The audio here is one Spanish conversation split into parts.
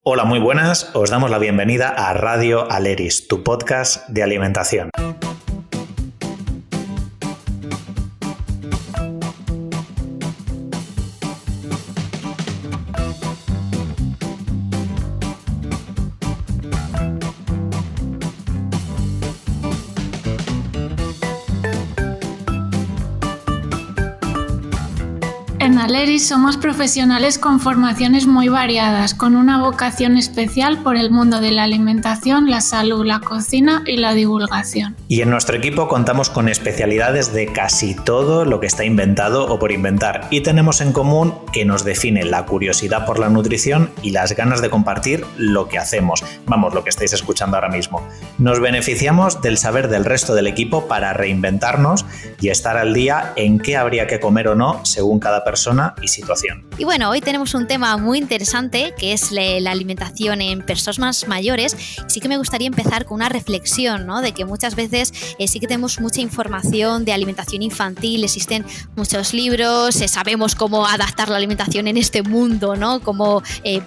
Hola, muy buenas. Os damos la bienvenida a Radio Aleris, tu podcast de alimentación. En Aleris somos profesionales con formaciones muy variadas, con una vocación especial por el mundo de la alimentación, la salud, la cocina y la divulgación. Y en nuestro equipo contamos con especialidades de casi todo lo que está inventado o por inventar. Y tenemos en común que nos define la curiosidad por la nutrición y las ganas de compartir lo que hacemos. Vamos, lo que estáis escuchando ahora mismo. Nos beneficiamos del saber del resto del equipo para reinventarnos y estar al día en qué habría que comer o no según cada persona y situación. Y bueno, hoy tenemos un tema muy interesante que es la alimentación en personas mayores. Sí que me gustaría empezar con una reflexión, ¿no? De que muchas veces sí que tenemos mucha información de alimentación infantil, existen muchos libros, sabemos cómo adaptar la alimentación en este mundo, ¿no? Cómo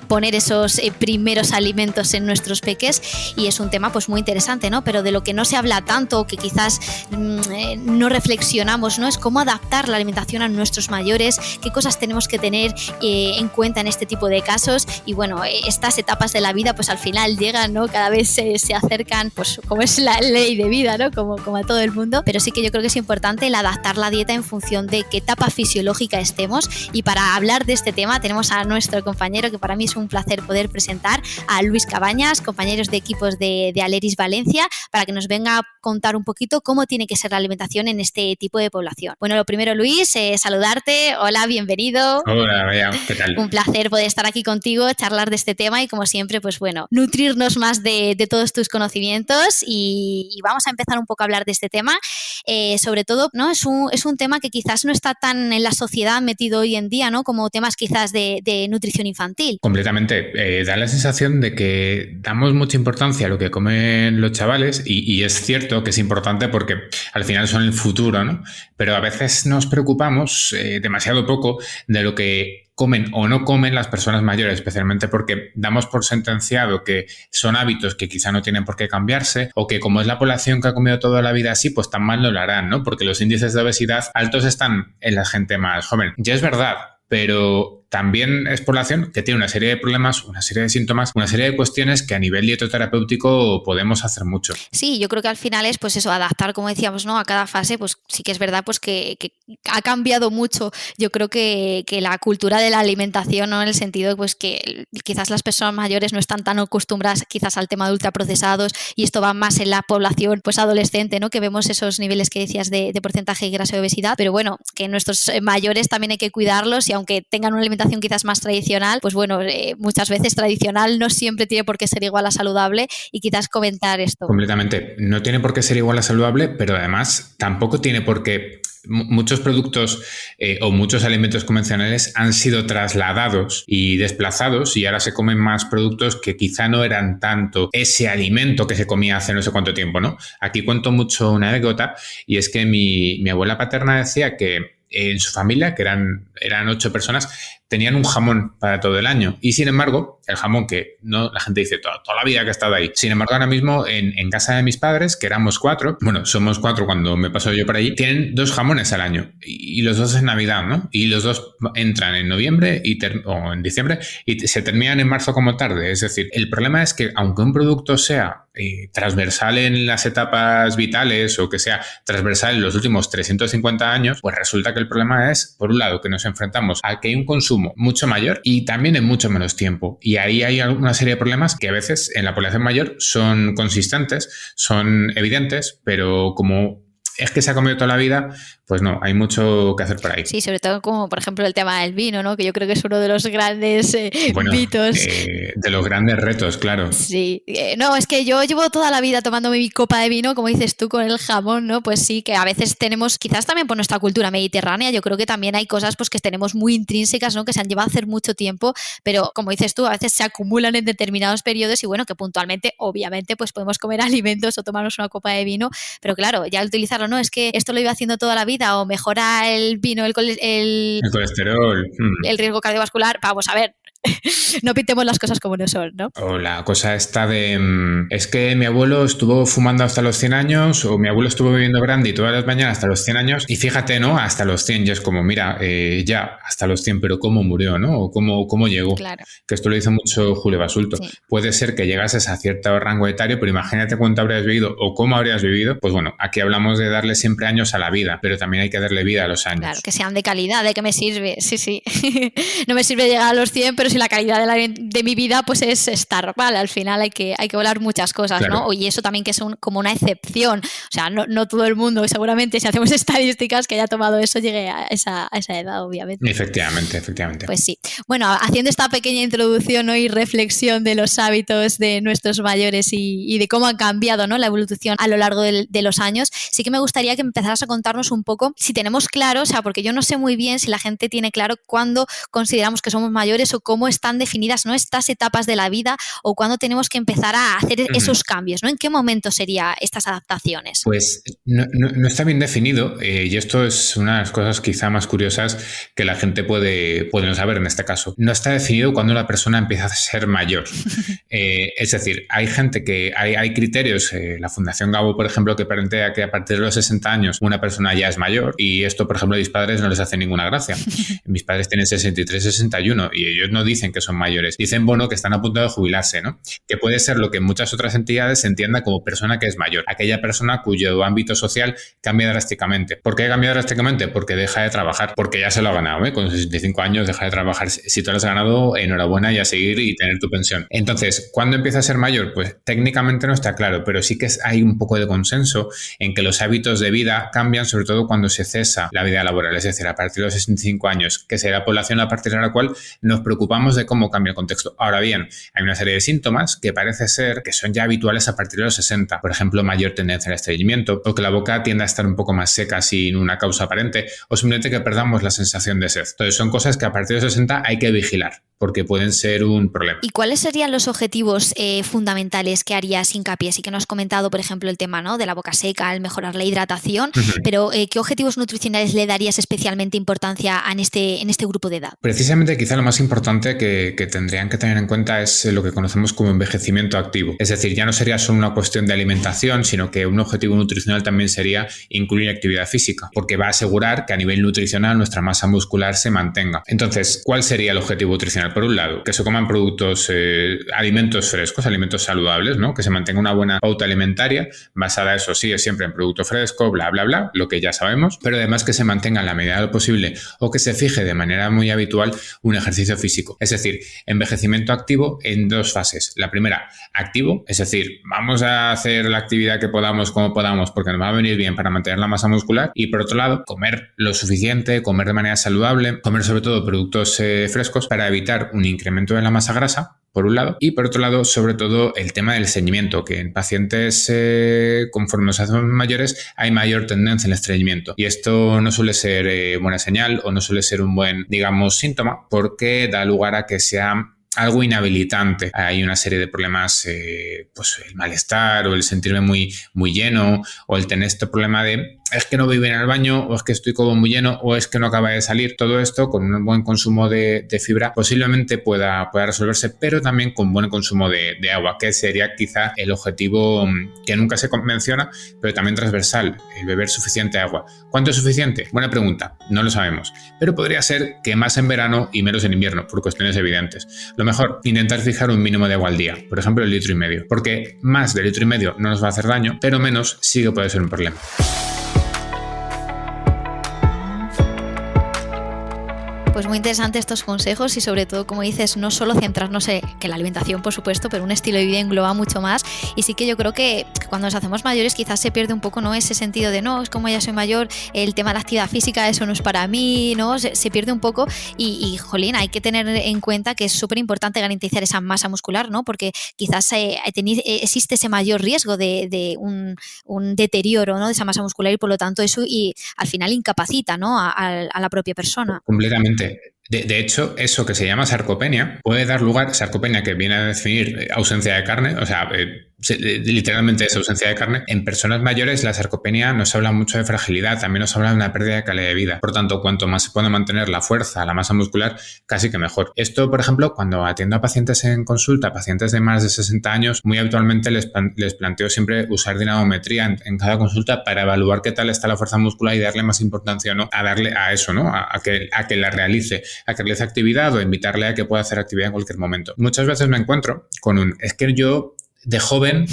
poner esos primeros alimentos en nuestros peques, y es un tema pues muy interesante, ¿no? Pero de lo que no se habla tanto, que quizás no reflexionamos, ¿no? Es cómo adaptar la alimentación a nuestros mayores, qué cosas tenemos que tener en cuenta en este tipo de casos. Y bueno, estas etapas de la vida pues al final llegan, ¿no? Cada vez se acercan, pues como es la ley de vida, ¿no? Como a todo el mundo, pero sí que yo creo que es importante el adaptar la dieta en función de qué etapa fisiológica estemos. Y para hablar de este tema tenemos a nuestro compañero, que para mí es un placer poder presentar, a Luis Cabañas, compañeros de equipos de Aleris Valencia, para que nos venga a contar un poquito cómo tiene que ser la alimentación en este tipo de población. Bueno, lo primero, Luis, saludarte. Hola, bienvenido. Hola, Bea, ¿qué tal? Un placer poder estar aquí contigo, charlar de este tema y, como siempre, pues bueno, nutrirnos más de todos tus conocimientos, y vamos a empezar un poco a hablar de este tema. Sobre todo, ¿no? Es un tema que quizás no está tan en la sociedad metido hoy en día, ¿no? Como temas quizás de nutrición infantil. Completamente. Da la sensación de que damos mucha importancia a lo que comen los chavales, y es cierto que es importante porque al final son el futuro, ¿no? Pero a veces nos preocupamos demasiado poco de lo que comen o no comen las personas mayores, especialmente porque damos por sentenciado que son hábitos que quizá no tienen por qué cambiarse, o que como es la población que ha comido toda la vida así, pues tan mal no lo harán, ¿no? Porque los índices de obesidad altos están en la gente más joven. Ya es verdad, pero también es población que tiene una serie de problemas, una serie de síntomas, una serie de cuestiones que a nivel dietoterapéutico podemos hacer mucho. Sí, yo creo que al final es pues eso, adaptar, como decíamos, ¿no? A cada fase. Pues sí que es verdad pues que ha cambiado mucho. Yo creo que la cultura de la alimentación, ¿no? En el sentido pues que quizás las personas mayores no están tan acostumbradas quizás al tema de ultraprocesados, y esto va más en la población pues adolescente, ¿no? Que vemos esos niveles que decías de porcentaje de grasa y obesidad, pero bueno, que nuestros mayores también hay que cuidarlos, y aunque tengan una alimentación quizás más tradicional, pues bueno, muchas veces tradicional no siempre tiene por qué ser igual a saludable, y quizás comentar esto. Completamente. No tiene por qué ser igual a saludable, pero además tampoco tiene por qué. Muchos productos o muchos alimentos convencionales han sido trasladados y desplazados, y ahora se comen más productos que quizá no eran tanto ese alimento que se comía hace no sé cuánto tiempo, ¿no? Aquí cuento mucho una anécdota, y es que mi abuela paterna decía que en su familia, que eran 8 personas, tenían un jamón para todo el año. Y sin embargo, el jamón que no, la gente dice toda la vida que ha estado ahí. Sin embargo, ahora mismo en casa de mis padres, que éramos 4, bueno, somos 4 cuando me paso yo por allí, tienen 2 jamones al año, y los 2 en Navidad, ¿no? Y los 2 entran en noviembre o en diciembre, y se terminan en marzo como tarde. Es decir, el problema es que aunque un producto sea transversal en las etapas vitales, o que sea transversal en los últimos 350 años, pues resulta que el problema es, por un lado, que nos enfrentamos a que hay un consumo mucho mayor y también en mucho menos tiempo. Y ahí hay una serie de problemas que a veces en la población mayor son consistentes, son evidentes, pero como es que se ha comido toda la vida, pues no, hay mucho que hacer por ahí. Sí, sobre todo como por ejemplo el tema del vino, ¿no? Que yo creo que es uno de los grandes mitos. De los grandes retos, claro. Sí, no, es que yo llevo toda la vida tomándome mi copa de vino, como dices tú, con el jamón, ¿no? Pues sí, que a veces tenemos, quizás también por nuestra cultura mediterránea, yo creo que también hay cosas pues que tenemos muy intrínsecas, ¿no? Que se han llevado a hacer mucho tiempo, pero como dices tú, a veces se acumulan en determinados periodos y bueno, que puntualmente, obviamente, pues podemos comer alimentos o tomarnos una copa de vino, pero claro, ya al utilizarlo, ¿no? Es que esto lo iba haciendo toda la vida o mejora el vino, el colesterol, el riesgo cardiovascular. Vamos a ver, No pintemos las cosas como no son, ¿no? O la cosa esta de, es que mi abuelo estuvo fumando hasta los 100 años, o mi abuelo estuvo bebiendo brandy todas las mañanas hasta los 100 años, y fíjate, ¿no? Hasta los 100, y es como, mira, ya, hasta los 100, pero ¿cómo murió, no? O cómo llegó. Claro. Que esto lo dice mucho Julio Basulto. Sí. Puede ser que llegases a cierto rango etario, pero imagínate cuánto habrías vivido o cómo habrías vivido. Pues bueno, aquí hablamos de darle siempre años a la vida, pero también hay que darle vida a los años. Claro, que sean de calidad, ¿de qué me sirve? Sí. No me sirve llegar a los 100, pero si la calidad de mi vida pues es estar mal. Al final hay que volar muchas cosas, claro. ¿no? Y eso también que es como una excepción. O sea, no todo el mundo, seguramente si hacemos estadísticas que haya tomado eso llegue a esa edad, obviamente. Efectivamente. Pues sí. Bueno, haciendo esta pequeña introducción, ¿no? Y reflexión de los hábitos de nuestros mayores y de cómo han cambiado, ¿no? La evolución a lo largo de los años, sí que me gustaría que empezaras a contarnos un poco si tenemos claro, o sea, porque yo no sé muy bien si la gente tiene claro cuándo consideramos que somos mayores o cómo están definidas, ¿no? Estas etapas de la vida o cuándo tenemos que empezar a hacer esos cambios, ¿no? ¿En qué momento serían estas adaptaciones? Pues no está bien definido y esto es una de las cosas quizá más curiosas que la gente puede no saber en este caso. No está definido cuando la persona empieza a ser mayor. Es decir, hay gente que hay criterios, la Fundación Gabo, por ejemplo, que plantea que a partir de los 60 años una persona ya es mayor y esto, por ejemplo, a mis padres no les hace ninguna gracia. Mis padres tienen 63, 61 y ellos no dicen que son mayores. Dicen, bueno, que están a punto de jubilarse, ¿no? Que puede ser lo que en muchas otras entidades se entienda como persona que es mayor. Aquella persona cuyo ámbito social cambia drásticamente. ¿Por qué cambia drásticamente? Porque deja de trabajar, porque ya se lo ha ganado, ¿eh? Con 65 años deja de trabajar. Si tú lo has ganado, enhorabuena y a seguir y tener tu pensión. Entonces, ¿cuándo empieza a ser mayor? Pues técnicamente no está claro, pero sí que hay un poco de consenso en que los hábitos de vida cambian, sobre todo cuando se cesa la vida laboral, es decir, a partir de los 65 años, que será la población a partir de la cual nos preocupamos de cómo cambia el contexto. Ahora bien, hay una serie de síntomas que parece ser que son ya habituales a partir de los 60. Por ejemplo, mayor tendencia al estreñimiento, o que la boca tiende a estar un poco más seca sin una causa aparente, o simplemente que perdamos la sensación de sed. Entonces, son cosas que a partir de los 60 hay que vigilar, porque pueden ser un problema. ¿Y cuáles serían los objetivos fundamentales que harías hincapié? Sí que nos has comentado, por ejemplo, el tema, ¿no? De la boca seca, el mejorar la hidratación, pero ¿qué objetivos nutricionales le darías especialmente importancia en este grupo de edad? Precisamente quizá lo más importante que tendrían que tener en cuenta es lo que conocemos como envejecimiento activo. Es decir, ya no sería solo una cuestión de alimentación, sino que un objetivo nutricional también sería incluir actividad física, porque va a asegurar que a nivel nutricional nuestra masa muscular se mantenga. Entonces, ¿cuál sería el objetivo nutricional? Por un lado, que se coman productos, alimentos frescos, alimentos saludables, ¿no? Que se mantenga una buena pauta alimentaria basada, eso sí, siempre en producto fresco, bla, bla, bla, lo que ya sabemos, pero además que se mantenga en la medida de lo posible o que se fije de manera muy habitual un ejercicio físico. Es decir, envejecimiento activo en dos fases. La primera, activo, es decir, vamos a hacer la actividad que podamos como podamos porque nos va a venir bien para mantener la masa muscular y por otro lado, comer lo suficiente, comer de manera saludable, comer sobre todo productos frescos para evitar un incremento de la masa grasa, por un lado, y por otro lado, sobre todo, el tema del estreñimiento, que en pacientes conforme nos hacemos mayores hay mayor tendencia al estreñimiento. Y esto no suele ser buena señal o no suele ser un buen, digamos, síntoma, porque da lugar a que sea algo inhabilitante. Hay una serie de problemas, pues el malestar o el sentirme muy, muy lleno o el tener este problema de es que no voy bien al baño o es que estoy como muy lleno o es que no acaba de salir. Todo esto con un buen consumo de fibra posiblemente pueda resolverse, pero también con buen consumo de agua, que sería quizá el objetivo que nunca se menciona, pero también transversal, el beber suficiente agua. ¿Cuánto es suficiente? Buena pregunta, no lo sabemos, pero podría ser que más en verano y menos en invierno, por cuestiones evidentes. Lo mejor, intentar fijar un mínimo de agua al día, por ejemplo, 1,5 litros, porque más de 1,5 litros no nos va a hacer daño, pero menos sí que puede ser un problema. Pues muy interesantes estos consejos y sobre todo, como dices, no solo centrarnos en que la alimentación, por supuesto, pero un estilo de vida engloba mucho más y sí que yo creo que cuando nos hacemos mayores quizás se pierde un poco, ¿no? Ese sentido de no, es como ya soy mayor, el tema de la actividad física, eso no es para mí, ¿no? Se pierde un poco y jolín, hay que tener en cuenta que es súper importante garantizar esa masa muscular, ¿no? Porque quizás existe ese mayor riesgo de un deterioro, ¿no? De esa masa muscular y por lo tanto eso y al final incapacita, ¿no? a la propia persona. Completamente. De hecho, eso que se llama sarcopenia puede dar lugar, sarcopenia que viene a definir ausencia de carne, o sea, literalmente esa ausencia de carne. En personas mayores la sarcopenia nos habla mucho de fragilidad, también nos habla de una pérdida de calidad de vida. Por tanto, cuanto más se puede mantener la fuerza, la masa muscular, casi que mejor. Esto, por ejemplo, cuando atiendo a pacientes en consulta, pacientes de más de 60 años, muy habitualmente les planteo siempre usar dinamometría en cada consulta para evaluar qué tal está la fuerza muscular y darle más importancia, ¿no? A darle a eso, ¿no? A que la realice, a que realice actividad o invitarle a que pueda hacer actividad en cualquier momento. Muchas veces me encuentro con es que yo de joven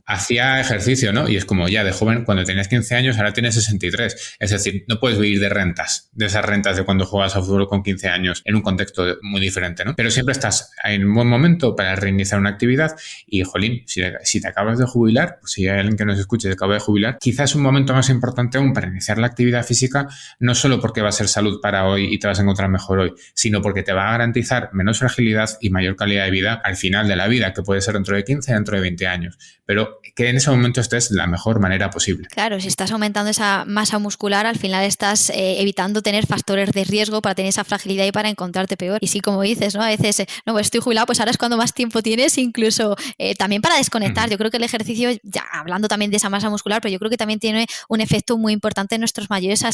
hacía ejercicio, ¿no? Y es como ya de joven, cuando tenías 15 años, ahora tienes 63. Es decir, no puedes vivir de rentas, de esas rentas de cuando juegas a fútbol con 15 años en un contexto muy diferente, ¿no? Pero siempre estás en un buen momento para reiniciar una actividad y, jolín, si te acabas de jubilar, pues si hay alguien que nos escuche y se acaba de jubilar, quizás es un momento más importante aún para iniciar la actividad física, no solo porque va a ser salud para hoy y te vas a encontrar mejor hoy, sino porque te va a garantizar menos fragilidad y mayor calidad de vida al final de la vida, que puede ser dentro de 15, dentro de 20 años. Pero que en ese momento estés de la mejor manera posible. Claro, si estás aumentando esa masa muscular, al final estás evitando tener factores de riesgo para tener esa fragilidad y para encontrarte peor. Y sí, como dices, ¿no? A veces, no, pues estoy jubilado, pues ahora es cuando más tiempo tienes, incluso también para desconectar. Yo creo que el ejercicio, ya hablando también de esa masa muscular, pero yo creo que también tiene un efecto muy importante en nuestros mayores a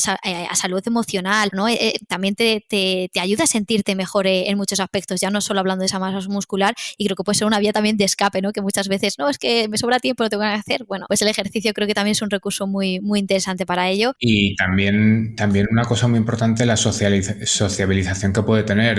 salud emocional, ¿no? También te ayuda a sentirte mejor en muchos aspectos, ya no solo hablando de esa masa muscular, y creo que puede ser una vía también de escape, ¿no? Que muchas veces, no, es que me sobra tiempo, lo tengo que hacer. Bueno, pues el ejercicio creo que también es un recurso muy, muy interesante para ello. Y también una cosa muy importante, la sociabilización que puede tener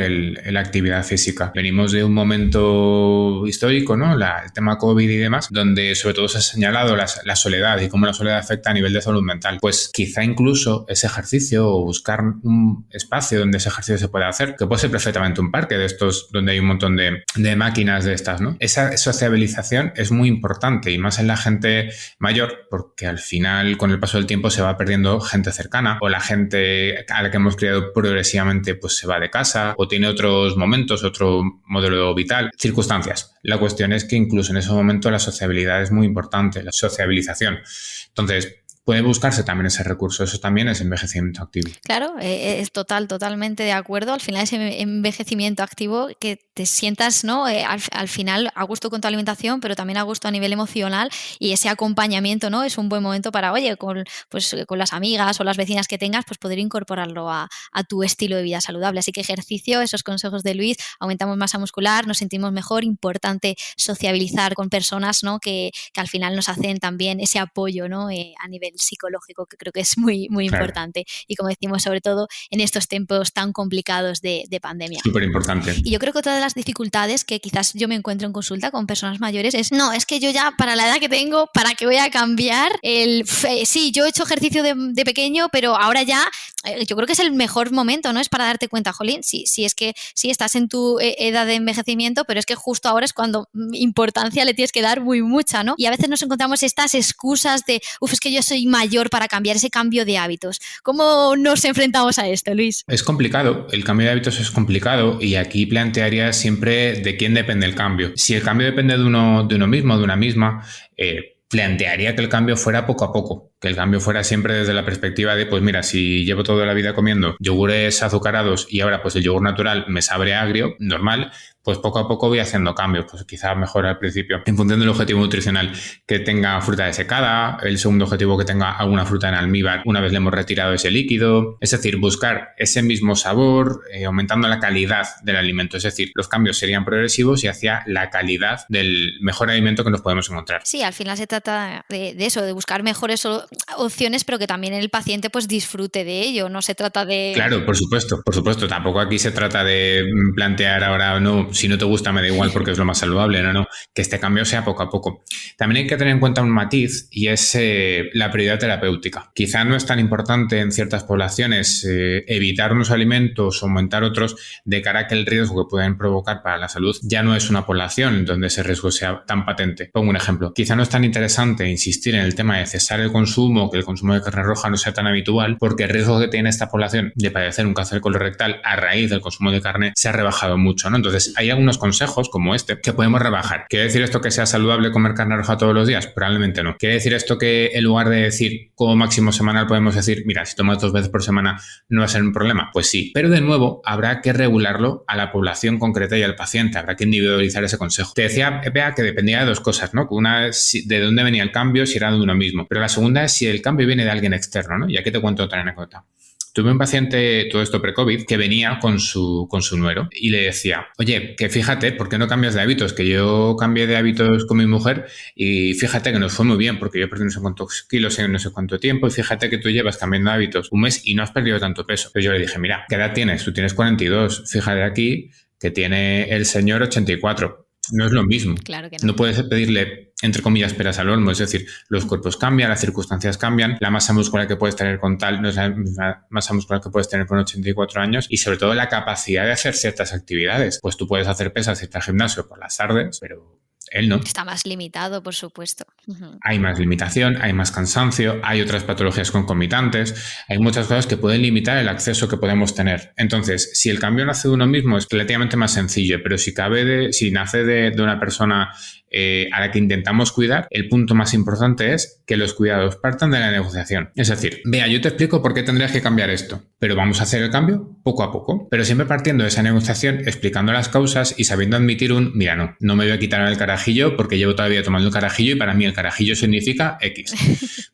la actividad física. Venimos de un momento histórico, ¿no? El tema COVID y demás, donde sobre todo se ha señalado la soledad y cómo la soledad afecta a nivel de salud mental. Pues quizá incluso ese ejercicio o buscar un espacio donde ese ejercicio se pueda hacer, que puede ser perfectamente un parque de estos donde hay un montón de máquinas de estas, ¿no? Esa sociabilización es muy importante y más en la gente mayor, porque al final con el paso del tiempo se va perdiendo gente cercana o la gente a la que hemos criado progresivamente pues se va de casa o tiene otros momentos, otro modelo vital, circunstancias. La cuestión es que incluso en ese momento la sociabilidad es muy importante, la sociabilización. Entonces, puede buscarse también ese recurso, eso también es envejecimiento activo. Claro, es totalmente de acuerdo. Al final ese envejecimiento activo, que te sientas, ¿no? Al final a gusto con tu alimentación, pero también a gusto a nivel emocional, y ese acompañamiento, ¿no? Es un buen momento para, oye, con las amigas o las vecinas que tengas, pues poder incorporarlo a tu estilo de vida saludable. Así que ejercicio, esos consejos de Luis, aumentamos masa muscular, nos sentimos mejor, importante sociabilizar con personas, ¿no? Que al final nos hacen también ese apoyo, ¿no? A nivel psicológico, que creo que es muy, muy importante. Y como decimos, sobre todo en estos tiempos tan complicados de pandemia. Súper importante. Y yo creo que otra de las dificultades que quizás yo me encuentro en consulta con personas mayores es que yo ya, para la edad que tengo, ¿para qué voy a cambiar? Sí, yo he hecho ejercicio de pequeño, pero ahora ya yo creo que es el mejor momento, ¿no? Es para darte cuenta, jolín, sí, es que sí estás en tu edad de envejecimiento, pero es que justo ahora es cuando importancia le tienes que dar muy mucha, ¿no? Y a veces nos encontramos estas excusas de, es que yo soy mayor, para cambiar ese cambio de hábitos. ¿Cómo nos enfrentamos a esto, Luis? Es complicado, el cambio de hábitos es complicado y aquí plantearía siempre de quién depende el cambio. Si el cambio depende de uno mismo, de una misma, plantearía que el cambio fuera poco a poco, que el cambio fuera siempre desde la perspectiva de, pues mira, si llevo toda la vida comiendo yogures azucarados y ahora pues el yogur natural me sabe agrio, normal, pues poco a poco voy haciendo cambios, pues quizás mejor al principio, en función del objetivo nutricional, que tenga fruta desecada, el segundo objetivo que tenga alguna fruta en almíbar una vez le hemos retirado ese líquido, es decir, buscar ese mismo sabor, aumentando la calidad del alimento, es decir, los cambios serían progresivos y hacia la calidad del mejor alimento que nos podemos encontrar. Sí, al final se trata de eso, de buscar mejores opciones, pero que también el paciente pues disfrute de ello, no se trata de... Claro, por supuesto, tampoco aquí se trata de plantear ahora, no, si no te gusta me da igual porque es lo más saludable, no, que este cambio sea poco a poco. También hay que tener en cuenta un matiz y es la prioridad terapéutica. Quizá no es tan importante en ciertas poblaciones evitar unos alimentos o aumentar otros de cara a que el riesgo que pueden provocar para la salud ya no es una población donde ese riesgo sea tan patente. Pongo un ejemplo. Quizá no es tan interesante insistir en el tema de cesar el consumo consumo, que el consumo de carne roja no sea tan habitual, porque el riesgo que tiene esta población de padecer un cáncer colorectal a raíz del consumo de carne se ha rebajado mucho, ¿no? Entonces, hay algunos consejos como este que podemos rebajar. ¿Quiere decir esto que sea saludable comer carne roja todos los días? Probablemente no. ¿Quiere decir esto que en lugar de decir como máximo semanal podemos decir, mira, si tomas 2 veces por semana no va a ser un problema? Pues sí, pero de nuevo habrá que regularlo a la población concreta y al paciente, habrá que individualizar ese consejo. Te decía, Bea, que dependía de 2 cosas, ¿no? Una es de dónde venía el cambio, si era de uno mismo, pero la segunda es si el cambio viene de alguien externo, ¿no? Y aquí te cuento otra anécdota. Tuve un paciente, todo esto pre-COVID, que venía con su nuero y le decía, oye, que fíjate, ¿por qué no cambias de hábitos? Que yo cambié de hábitos con mi mujer y fíjate que nos fue muy bien porque yo perdí no sé cuántos kilos en no sé cuánto tiempo y fíjate que tú llevas cambiando hábitos un mes y no has perdido tanto peso. Entonces yo le dije, mira, ¿qué edad tienes? Tú tienes 42, fíjate aquí que tiene el señor 84. No es lo mismo. Claro que no. No puedes pedirle, entre comillas, peras al olmo. Es decir, los cuerpos cambian, las circunstancias cambian, la masa muscular que puedes tener con tal no es la misma masa muscular que puedes tener con 84 años y sobre todo la capacidad de hacer ciertas actividades. Pues tú puedes hacer pesas y ir al gimnasio por las tardes, pero él no. Está más limitado, por supuesto. Hay más limitación, hay más cansancio, hay otras patologías concomitantes, hay muchas cosas que pueden limitar el acceso que podemos tener. Entonces, si el cambio nace de uno mismo es relativamente más sencillo, pero si nace de una persona a la que intentamos cuidar, el punto más importante es que los cuidados partan de la negociación. Es decir, vea, yo te explico por qué tendrías que cambiar esto, pero vamos a hacer el cambio poco a poco, pero siempre partiendo de esa negociación, explicando las causas y sabiendo admitir mira, no me voy a quitar el carajillo porque llevo todavía tomando el carajillo y para mí el carajillo significa X.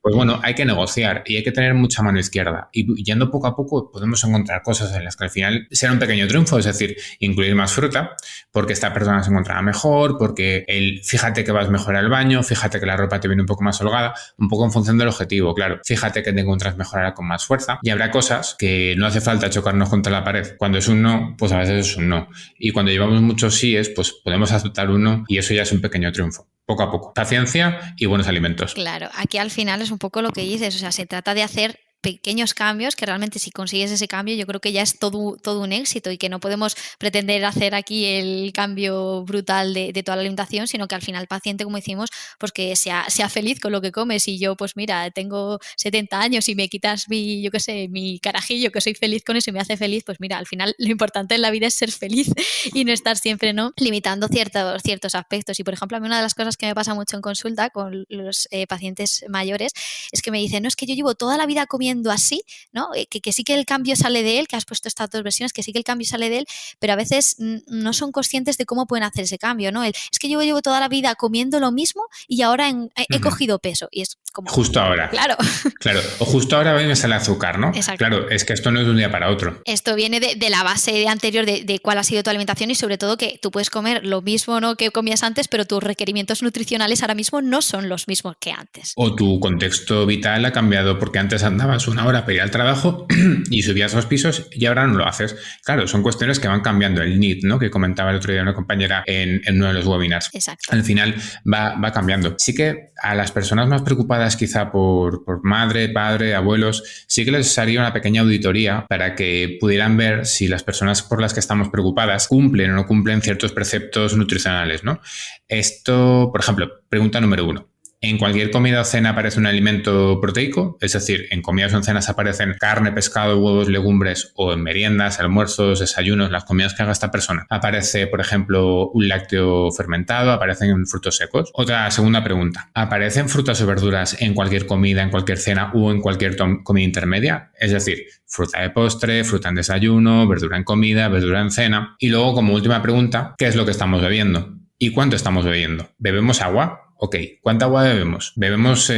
Pues bueno, hay que negociar y hay que tener mucha mano izquierda y yendo poco a poco podemos encontrar cosas en las que al final será un pequeño triunfo, es decir, incluir más fruta porque esta persona se encontrará mejor, porque fíjate que vas mejor al baño, fíjate que la ropa te viene un poco más holgada, un poco en función del objetivo, claro. Fíjate que te encuentras mejor ahora con más fuerza y habrá cosas que no hace falta chocarnos contra la pared. Cuando es un no, pues a veces es un no. Y cuando llevamos muchos síes, pues podemos aceptar un no y eso ya es un pequeño triunfo. Poco a poco. Paciencia y buenos alimentos. Claro, aquí al final es un poco lo que dices, o sea, se trata de hacer pequeños cambios que realmente si consigues ese cambio yo creo que ya es todo un éxito y que no podemos pretender hacer aquí el cambio brutal de toda la alimentación, sino que al final el paciente, como decimos, pues que sea feliz con lo que comes y yo pues mira, tengo 70 años y me quitas mi carajillo, que soy feliz con eso y me hace feliz, pues mira, al final lo importante en la vida es ser feliz y no estar siempre limitando ciertos aspectos. Y por ejemplo, a mí una de las cosas que me pasa mucho en consulta con los pacientes mayores es que me dicen, no, es que yo llevo toda la vida comiendo así, ¿no? Que sí que el cambio sale de él, que has puesto estas 2 versiones, que sí que el cambio sale de él, pero a veces no son conscientes de cómo pueden hacer ese cambio, ¿no? Es que yo llevo toda la vida comiendo lo mismo y ahora he cogido peso y es como... Justo ahora. Claro. Claro, o justo ahora me sale azúcar, ¿no? Exacto. Claro, es que esto no es de un día para otro. Esto viene de la base anterior de cuál ha sido tu alimentación y sobre todo que tú puedes comer lo mismo, ¿no?, que comías antes, pero tus requerimientos nutricionales ahora mismo no son los mismos que antes. O tu contexto vital ha cambiado porque antes andabas 1 hora para ir al trabajo y subías 2 pisos y ahora no lo haces. Claro, son cuestiones que van cambiando. El NEAT, ¿no?, que comentaba el otro día una compañera en uno de los webinars. Exacto. Al final va cambiando. Sí que a las personas más preocupadas quizá por madre, padre, abuelos, sí que les haría una pequeña auditoría para que pudieran ver si las personas por las que estamos preocupadas cumplen o no cumplen ciertos preceptos nutricionales, ¿no? Esto, por ejemplo, pregunta número 1. ¿En cualquier comida o cena aparece un alimento proteico? Es decir, en comidas o en cenas aparecen carne, pescado, huevos, legumbres, o en meriendas, almuerzos, desayunos, las comidas que haga esta persona. ¿Aparece, por ejemplo, un lácteo fermentado? ¿Aparecen frutos secos? Otra segunda pregunta. ¿Aparecen frutas o verduras en cualquier comida, en cualquier cena o en cualquier comida intermedia? Es decir, fruta de postre, fruta en desayuno, verdura en comida, verdura en cena. Y luego, como última pregunta, ¿qué es lo que estamos bebiendo? ¿Y cuánto estamos bebiendo? ¿Bebemos agua? Ok, ¿cuánta agua bebemos? ¿Bebemos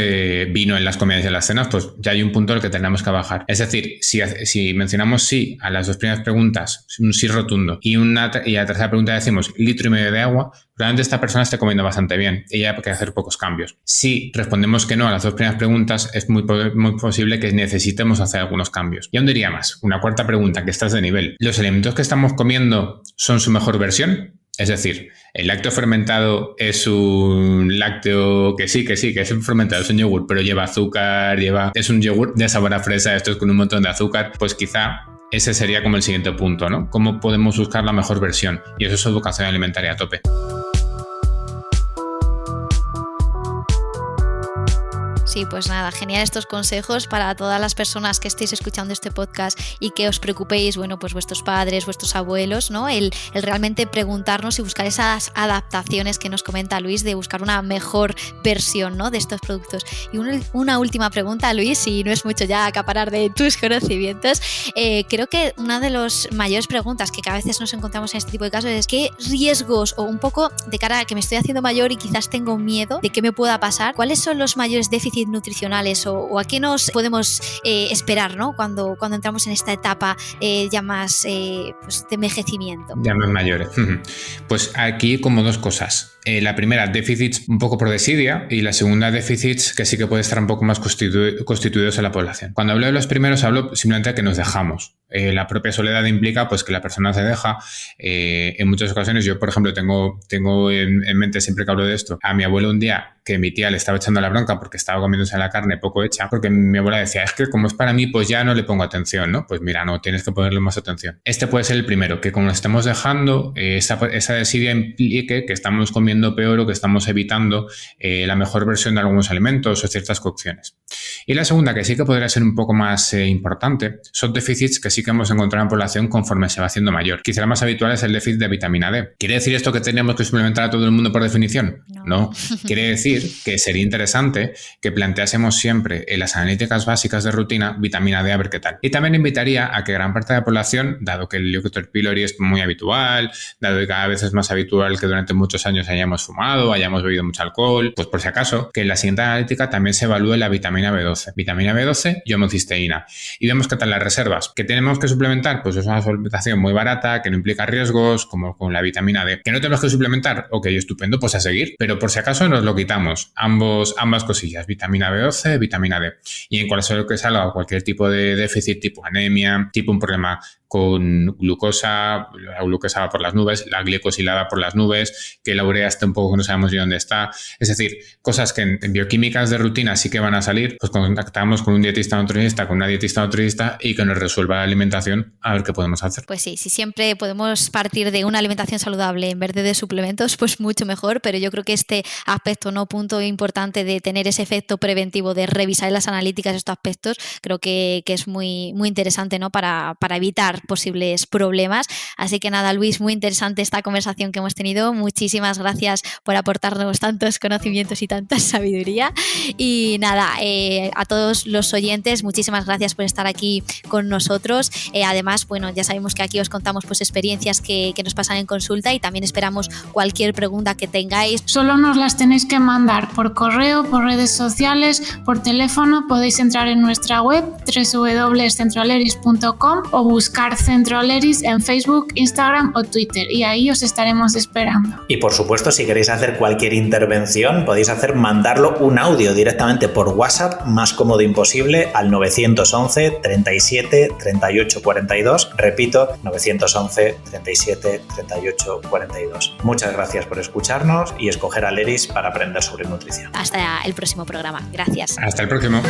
vino en las comidas y en las cenas? Pues ya hay un punto al que tenemos que bajar. Es decir, si mencionamos sí a las 2 primeras preguntas, un sí rotundo, y a la tercera pregunta decimos 1,5 litros de agua, probablemente esta persona esté comiendo bastante bien y hay que hacer pocos cambios. Si respondemos que no a las 2 primeras preguntas, es muy posible que necesitemos hacer algunos cambios. Y aún diría más, una cuarta pregunta que estás de nivel. ¿Los alimentos que estamos comiendo son su mejor versión? Es decir, el lácteo fermentado es un lácteo que sí, es un fermentado, es un yogur, pero lleva azúcar, es un yogur de sabor a fresa, esto es con un montón de azúcar, pues quizá ese sería como el siguiente punto, ¿no? ¿Cómo podemos buscar la mejor versión? Y eso es educación alimentaria a tope. Sí, pues nada, genial estos consejos para todas las personas que estéis escuchando este podcast y que os preocupéis, bueno, pues vuestros padres, vuestros abuelos, ¿no? El realmente preguntarnos y buscar esas adaptaciones que nos comenta Luis, de buscar una mejor versión, ¿no?, de estos productos. Y una última pregunta, Luis, si no es mucho ya acaparar de tus conocimientos. Creo que una de las mayores preguntas que a veces nos encontramos en este tipo de casos es qué riesgos, o un poco de cara a que me estoy haciendo mayor y quizás tengo miedo de qué me pueda pasar, ¿cuáles son los mayores déficits nutricionales o a qué nos podemos esperar, ¿no?, cuando entramos en esta etapa ya más pues de envejecimiento? Ya más mayores. Pues aquí como dos cosas. La primera, déficits un poco por desidia, y la segunda, déficits que sí que puede estar un poco más constituidos en la población. Cuando hablo de los primeros, hablo simplemente de que nos dejamos. La propia soledad implica pues que la persona se deja. En muchas ocasiones, yo por ejemplo tengo en mente, siempre que hablo de esto, a mi abuelo un día que mi tía le estaba echando la bronca porque estaba comiéndose la carne poco hecha, porque mi abuela decía, es que como es para mí, pues ya no le pongo atención, ¿no? Pues mira, no, tienes que ponerle más atención. Este puede ser el primero, que como nos estemos dejando, esa desidia implique que estamos comiendo peor o que estamos evitando la mejor versión de algunos alimentos o ciertas cocciones. Y la segunda, que sí que podría ser un poco más importante, son déficits que sí que hemos encontrado en población conforme se va haciendo mayor. Quizá la más habitual es el déficit de vitamina D. ¿Quiere decir esto que tenemos que suplementar a todo el mundo por definición? No. Quiere decir que sería interesante que planteásemos siempre en las analíticas básicas de rutina vitamina D, a ver qué tal. Y también invitaría a que gran parte de la población, dado que el Helicobacter pylori es muy habitual, dado que cada vez es más habitual que durante muchos años hayamos fumado, hayamos bebido mucho alcohol, pues por si acaso, que en la siguiente analítica también se evalúe la vitamina B12. Vitamina B12 y homocisteína. Y vemos qué tal las reservas. ¿Qué tenemos que suplementar? Pues es una suplementación muy barata, que no implica riesgos, como con la vitamina D. ¿Que no tenemos que suplementar? Ok, estupendo, pues a seguir. Pero por si acaso nos lo quitamos. Ambas cosillas, vitamina B12, vitamina D. Y en cualquier que salga cualquier tipo de déficit, tipo anemia, tipo un problema con glucosa, la glucosa va por las nubes, la glicosilada por las nubes, que la urea está un poco que no sabemos ni dónde está. Es decir, cosas que en bioquímicas de rutina sí que van a salir, pues contactamos con un dietista nutricionista, con una dietista nutricionista y que nos resuelva la alimentación, a ver qué podemos hacer. Pues sí, si siempre podemos partir de una alimentación saludable en vez de suplementos, pues mucho mejor, pero yo creo que este aspecto, no punto importante de tener ese efecto preventivo, de revisar en las analíticas estos aspectos, creo que es muy, muy interesante, ¿no?, para evitar posibles problemas. Así que nada, Luis, muy interesante esta conversación que hemos tenido. Muchísimas gracias por aportarnos tantos conocimientos y tanta sabiduría. Y nada, a todos los oyentes, muchísimas gracias por estar aquí con nosotros. Además, bueno, ya sabemos que aquí os contamos pues experiencias que nos pasan en consulta, y también esperamos cualquier pregunta que tengáis. Solo nos las tenéis que mandar por correo, por redes sociales, por teléfono. Podéis entrar en nuestra web www.centroaleris.com o buscar Centro Aleris en Facebook, Instagram o Twitter, y ahí os estaremos esperando. Y por supuesto, si queréis hacer cualquier intervención, podéis mandarlo un audio directamente por WhatsApp, más cómodo imposible, al 911 37 38 42. Repito, 911 37 38 42. Muchas gracias por escucharnos y escoger Aleris para aprender sobre nutrición. Hasta el próximo programa. Gracias. Hasta el próximo.